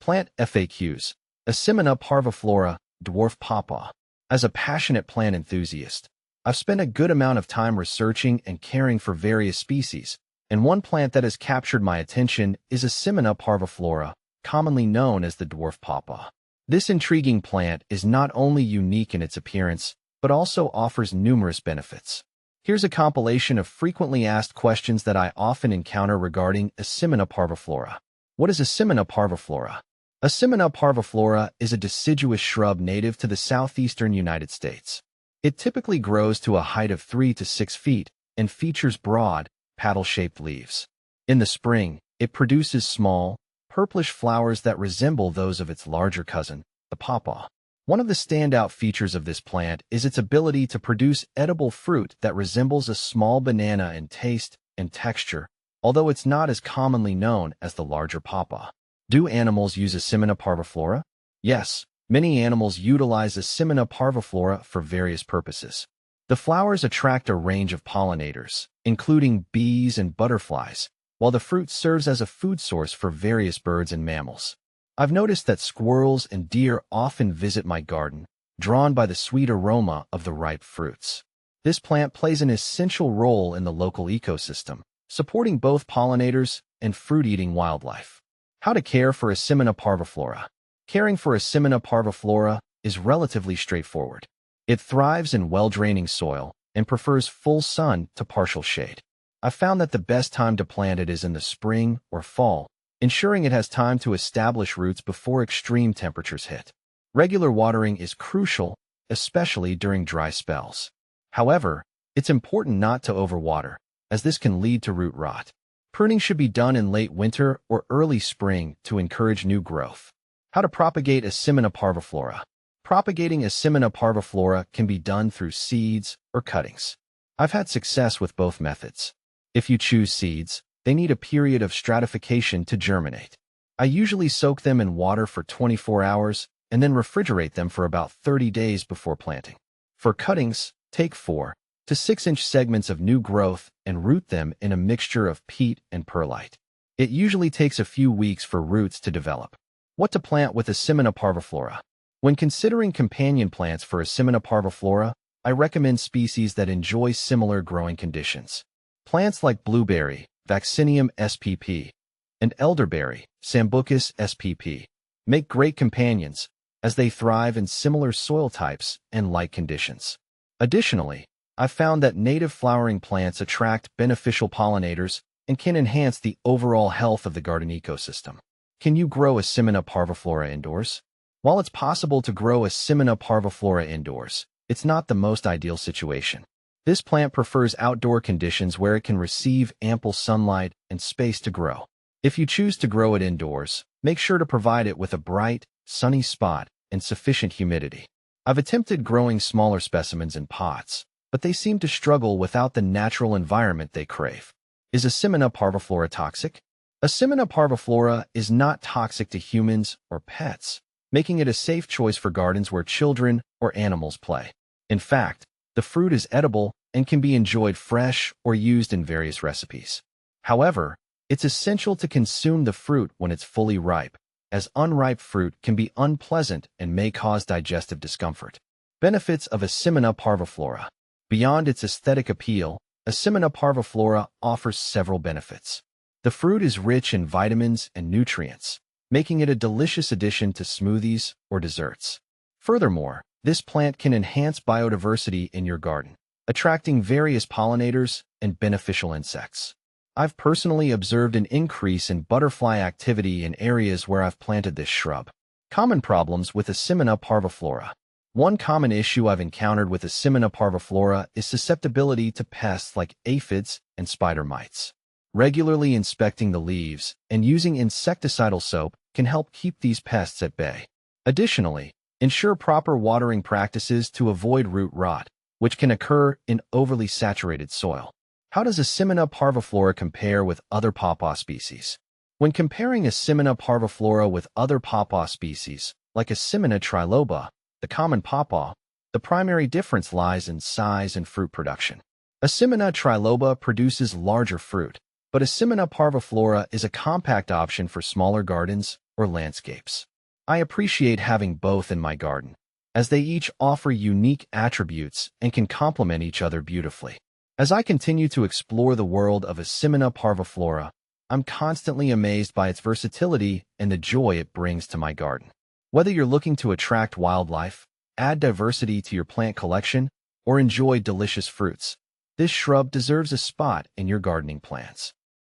Plant FAQs. Asimina parviflora, dwarf pawpaw. As a passionate plant enthusiast, I've spent a good amount of time researching and caring for various species, and one plant that has captured my attention is Asimina parviflora, commonly known as the dwarf pawpaw. This intriguing plant is not only unique in its appearance, but also offers numerous benefits. Here's a compilation of frequently asked questions that I often encounter regarding Asimina parviflora. What is Asimina parviflora? Asimina parviflora is a deciduous shrub native to the southeastern United States. It typically grows to a height of 3 to 6 feet and features broad, paddle-shaped leaves. In the spring, it produces small, purplish flowers that resemble those of its larger cousin, the pawpaw. One of the standout features of this plant is its ability to produce edible fruit that resembles a small banana in taste and texture, although it's not as commonly known as the larger pawpaw. Do animals use Asimina parviflora? Yes, many animals utilize Asimina parviflora for various purposes. The flowers attract a range of pollinators, including bees and butterflies, while the fruit serves as a food source for various birds and mammals. I've noticed that squirrels and deer often visit my garden, drawn by the sweet aroma of the ripe fruits. This plant plays an essential role in the local ecosystem, supporting both pollinators and fruit-eating wildlife. How to care for Asimina parviflora. Caring for Asimina parviflora is relatively straightforward. It thrives in well-draining soil and prefers full sun to partial shade. I've found that the best time to plant it is in the spring or fall, ensuring it has time to establish roots before extreme temperatures hit. Regular watering is crucial, especially during dry spells. However, it's important not to overwater, as this can lead to root rot. Pruning should be done in late winter or early spring to encourage new growth. How to propagate Asimina parviflora. Propagating Asimina parviflora can be done through seeds or cuttings. I've had success with both methods. If you choose seeds, they need a period of stratification to germinate. I usually soak them in water for 24 hours and then refrigerate them for about 30 days before planting. For cuttings, take 4 to 6-inch segments of new growth and root them in a mixture of peat and perlite. It usually takes a few weeks for roots to develop. What to plant with Asimina parviflora? When considering companion plants for Asimina parviflora, I recommend species that enjoy similar growing conditions. Plants like blueberry, Vaccinium spp, and elderberry, Sambucus spp, make great companions, as they thrive in similar soil types and light conditions. Additionally, I've found that native flowering plants attract beneficial pollinators and can enhance the overall health of the garden ecosystem. Can you grow Asimina parviflora indoors? While it's possible to grow Asimina parviflora indoors, it's not the most ideal situation. This plant prefers outdoor conditions where it can receive ample sunlight and space to grow. If you choose to grow it indoors, make sure to provide it with a bright, sunny spot and sufficient humidity. I've attempted growing smaller specimens in pots, but they seem to struggle without the natural environment they crave. Is Asimina parviflora toxic? Asimina parviflora is not toxic to humans or pets, making it a safe choice for gardens where children or animals play. In fact, the fruit is edible and can be enjoyed fresh or used in various recipes. However, it's essential to consume the fruit when it's fully ripe, as unripe fruit can be unpleasant and may cause digestive discomfort. Benefits of Asimina parviflora. Beyond its aesthetic appeal, Asimina parviflora offers several benefits. The fruit is rich in vitamins and nutrients, making it a delicious addition to smoothies or desserts. Furthermore, this plant can enhance biodiversity in your garden, attracting various pollinators and beneficial insects. I've personally observed an increase in butterfly activity in areas where I've planted this shrub. Common problems with Asimina parviflora. One common issue I've encountered with Asimina parviflora is susceptibility to pests like aphids and spider mites. Regularly inspecting the leaves and using insecticidal soap can help keep these pests at bay. Additionally, ensure proper watering practices to avoid root rot, which can occur in overly saturated soil. How does Asimina parviflora compare with other pawpaw species? When comparing Asimina parviflora with other pawpaw species, like Asimina triloba, the common pawpaw, the primary difference lies in size and fruit production. Asimina triloba produces larger fruit, but Asimina parviflora is a compact option for smaller gardens or landscapes. I appreciate having both in my garden, as they each offer unique attributes and can complement each other beautifully. As I continue to explore the world of Asimina parviflora, I'm constantly amazed by its versatility and the joy it brings to my garden. Whether you're looking to attract wildlife, add diversity to your plant collection, or enjoy delicious fruits, this shrub deserves a spot in your gardening plans.